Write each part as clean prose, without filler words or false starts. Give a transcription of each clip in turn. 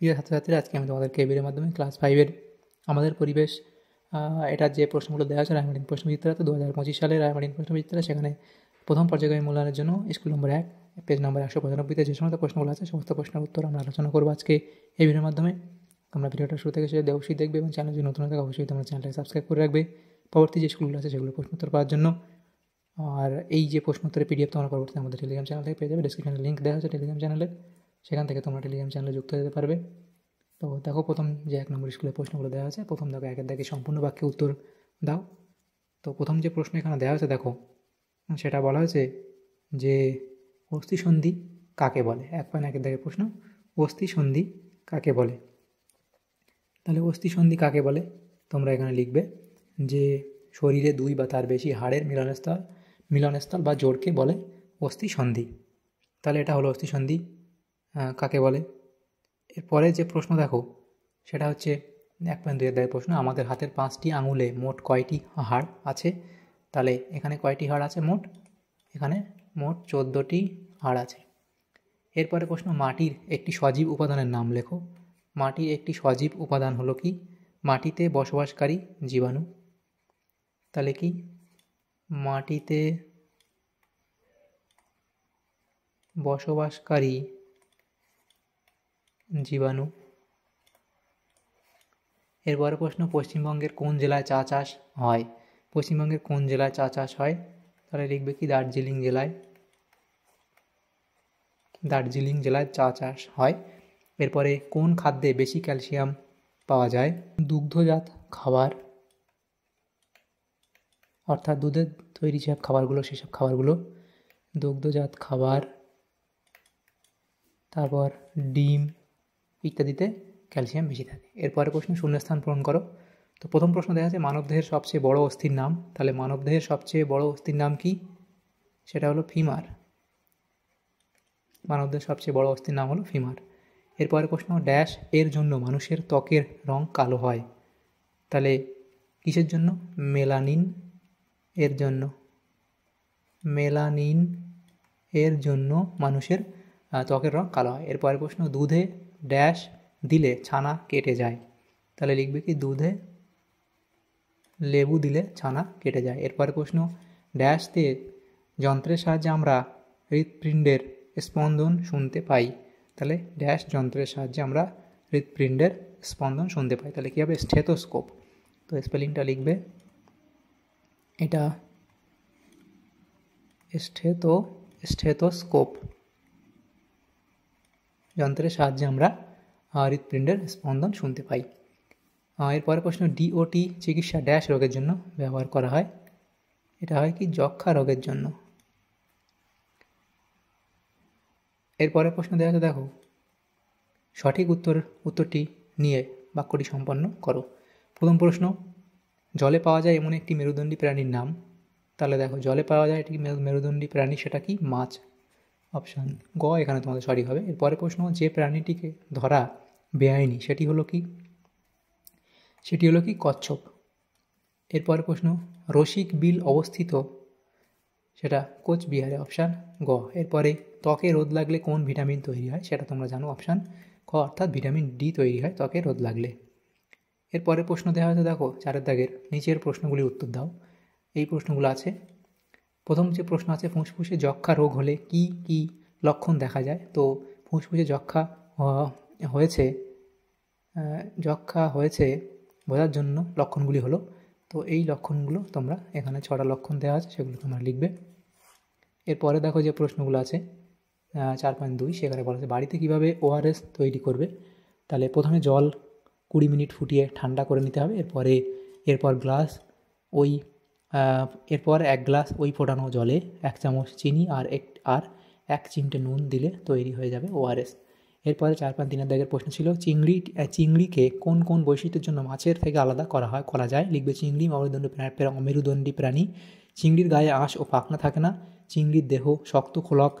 প্রিয় ছাত্রছাত্রীরা, আজকে আমি তোমাদেরকে এই ভিডিওর মাধ্যমে ক্লাস 5-এর আমাদের পরিবেশ এটার যে প্রশ্নগুলো দেওয়া আছে রায়মার্টিন প্রশ্নবিচিত্রাতে 2025 সালের রায়মার্টিন প্রশ্নবিচিত্রা, সেখানে প্রথম পর্যায়ক্রমিক মূল্যায়নের জন্য স্কুল নম্বর 1 পেজ নম্বর 195-তে যে সমস্ত প্রশ্নগুলো আছে সমস্ত প্রশ্নের উত্তর আমরা আলোচনা করবো আজকে এই ভিডিওর মাধ্যমে। তোমরা ভিডিওটা শুরু থেকে শেষ অবশ্যই দেখবে এবং চ্যানেল যদি নতুন থাকে অবশ্যই তোমরা চ্যানেলটাকে সাবস্ক্রাইব করে রাখবে পরবর্তী যে স্কুলগুলো আছে সেগুলো প্রশ্নোত্তর পাওয়ার জন্য। আর এই যে প্রশ্নোত্তরের পিডিএফ তোমরা পরবর্তীতে আমাদের টেলিগ্রাম চ্যানেল থেকে পেয়ে যাবে। ডেসক্রিপশনে লিঙ্ক দেওয়া আছে টেলিগ্রাম চ্যানেলের, সেখান থেকে তোমরা টেলিগ্রাম চ্যানেলে যুক্ত হতে পারবে। তো দেখো, প্রথম যে 1 নম্বর স্কুলের প্রশ্নগুলো দেওয়া আছে, প্রথম দেখো 1-এর দাগে সম্পূর্ণ বাক্যে উত্তর দাও। তো প্রথম যে প্রশ্ন এখানে দেওয়া আছে দেখো, সেটা বলা হয়েছে যে অস্থিসন্ধি কাকে বলে। 1.1-এর দাগের প্রশ্ন, অস্থিসন্ধি কাকে বলে। তাহলে অস্থিসন্ধি কাকে বলে তোমরা এখানে লিখবে যে শরীরে 2 বা তার বেশি হাড়ের মিলনস্থল বা জোড়কে বলে অস্থিসন্ধি। তাহলে এটা হলো অস্থিসন্ধি কাকে বলে। এরপরে যে প্রশ্ন দেখো সেটা হচ্ছে 1.2-এর দাগের প্রশ্ন, আমাদের হাতের 5টি আঙুলে মোট কয়টি হাড় আছে। তাহলে এখানে কয়টি হাড় আছে মোট, এখানে মোট 14টি হাড় আছে। এরপরে প্রশ্ন, মাটির একটি সজীব উপাদানের নাম লেখো। মাটির একটি সজীব উপাদান হলো কি, মাটিতে বসবাসকারী জীবাণু। তাহলে কি, মাটিতে বসবাসকারী জীবাণু। এরপরে প্রশ্ন, পশ্চিমবঙ্গের কোন জেলায় চা চাষ হয়। পশ্চিমবঙ্গের কোন জেলায় চা চাষ হয়। তাহলে লিখবে কি, দার্জিলিং জেলায়। দার্জিলিং জেলায় চা চাষ হয়। এরপরে কোন খাদ্যে বেশি ক্যালসিয়াম পাওয়া যায়। দুগ্ধজাত খাবার, অর্থাৎ দুধের তৈরি যেসব খাবারগুলো সেসব খাবারগুলো, দুগ্ধজাত খাবার, তারপর ডিম ইত্যাদিতে ক্যালসিয়াম বেশি থাকে। এরপরে প্রশ্ন, শূন্যস্থান পূরণ করো। তো প্রথম প্রশ্ন দেখা যাচ্ছে মানবদেহের সবচেয়ে বড় অস্থির নাম। তাহলে মানবদেহের সবচেয়ে বড় অস্থির নাম কি, সেটা হলো ফিমার। মানবদেহের সবচেয়ে বড় অস্থির নাম হলো ফিমার। এরপরে প্রশ্ন, ড্যাশ এর জন্য মানুষের ত্বকের রং কালো হয়। তাহলে কিসের জন্য, মেলানিন এর জন্য। মেলানিন এর জন্য মানুষের ত্বকের রং কালো হয়। এরপরে প্রশ্ন, দুধে ড্যাশ দিলে ছানা কেটে যায়। তাহলে লিখবে কি, দুধে লেবু দিলে ছানা কেটে যায়। এরপরে প্রশ্ন, ড্যাশ দিয়ে যন্ত্রের সাহায্যে আমরা হৃৎপিণ্ডের স্পন্দন শুনতে পাই। তাহলে ড্যাশ যন্ত্রের সাহায্যে আমরা হৃৎপিণ্ডের স্পন্দন শুনতে পাই। তাহলে কী হবে, স্টেথোস্কোপ। তো স্পেলিংটা লিখবে, এটা স্টেথোস্কোপ। যন্ত্রের সাহায্যে আমরা হৃৎপিণ্ডের স্পন্দন শুনতে পাই। এরপরে প্রশ্ন, ডিওটি চিকিৎসা ড্যাশ রোগের জন্য ব্যবহার করা হয়। এটা হয় কি, যক্ষ্মা রোগের জন্য। এরপরে প্রশ্ন দেওয়া আছে দেখো, সঠিক উত্তরটি নিয়ে বাক্যটি সম্পন্ন করো। প্রথম প্রশ্ন, জলে পাওয়া যায় এমন একটি মেরুদণ্ডী প্রাণীর নাম। তাহলে দেখো, জলে পাওয়া যায় একটি মেরুদণ্ডী প্রাণী, সেটা কি, মাছ। অপশান গ এখানে তোমাদের সঠিক হবে। এরপরে প্রশ্ন, যে প্রাণীটিকে ধরা বেআইনি সেটি হলো কি, সেটি হলো কি, কচ্ছপ। এরপরে প্রশ্ন, রসিক বিল অবস্থিত, সেটা কোচবিহারে। অপশান গ। এরপরে ত্বকে রোদ লাগলে কোন ভিটামিন তৈরি হয়, সেটা তোমরা জানো। অপশান খ, অর্থাৎ ভিটামিন ডি তৈরি হয় ত্বকে রোদ লাগলে। এরপরে প্রশ্ন দেওয়া হয়েছে দেখো 4-এর দাগের, নিচের প্রশ্নগুলির উত্তর দাও। এই প্রশ্নগুলো আছে, প্রথম যে প্রশ্ন আছে, ফুসফুসে যক্ষ্মা রোগ হলে কি কি লক্ষণ দেখা যায়। তো ফুসফুসে যক্ষ্মা হয়েছে বোঝার জন্য লক্ষণগুলি হলো, তো এই লক্ষণগুলো তোমরা এখানে 6টা লক্ষণ দেওয়া আছে, সেগুলো তোমরা লিখবে। এরপরে দেখো যে প্রশ্নগুলো আছে 4.2, সেখানে বলা আছে বাড়িতে কীভাবে ওআরএস তৈরি করবে। তাহলে প্রথমে জল 20 মিনিট ফুটিয়ে ঠান্ডা করে নিতে হবে। এরপর এরপর 1 গ্লাস ওই ফোটানো জলে 1 চামচ চিনি আর 1 চিমটে নুন দিলে তৈরি হয়ে যাবে ওআরএস। এরপরে 4.3-এর দাগের প্রশ্ন ছিল, চিংড়িকে কোন কোন বৈশিষ্ট্যের জন্য মাছের থেকে আলাদা করা যায়। লিখবে, চিংড়ি অমেরুদণ্ডী প্রাণী। চিংড়ির গায়ে আঁশ ও পাখনা থাকে না। চিংড়ির দেহ শক্ত খোলক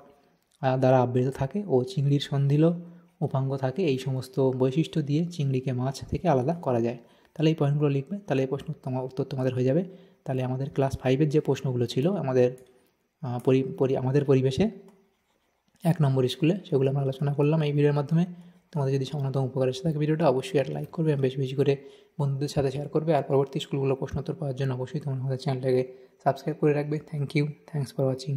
দ্বারা আবৃত থাকে ও চিংড়ির সন্ধিল উপাঙ্গ থাকে। এই সমস্ত বৈশিষ্ট্য দিয়ে চিংড়িকে মাছ থেকে আলাদা করা যায়। তাহলে এই পয়েন্টগুলো লিখবে, তাহলে এই প্রশ্ন উত্তর তোমাদের হয়ে যাবে। তাহলে আমাদের ক্লাস 5-এর যে প্রশ্নগুলো ছিল আমাদের পরিবেশে 1 নম্বর স্কুলে, সেগুলো আমরা আলোচনা করলাম এই ভিডিওর মাধ্যমে। তোমাদের যদি সামান্যতম উপকার এসে থাকে ভিডিওটা অবশ্যই একটা লাইক করবে এবং বেশি বেশি করে বন্ধুদের সাথে শেয়ার করবে। আর পরবর্তী স্কুলগুলো প্রশ্নোত্তর পাওয়ার জন্য অবশ্যই তোমরা আমাদের চ্যানেলটাকে সাবস্ক্রাইব করে রাখবে। Thank you, thanks for watching.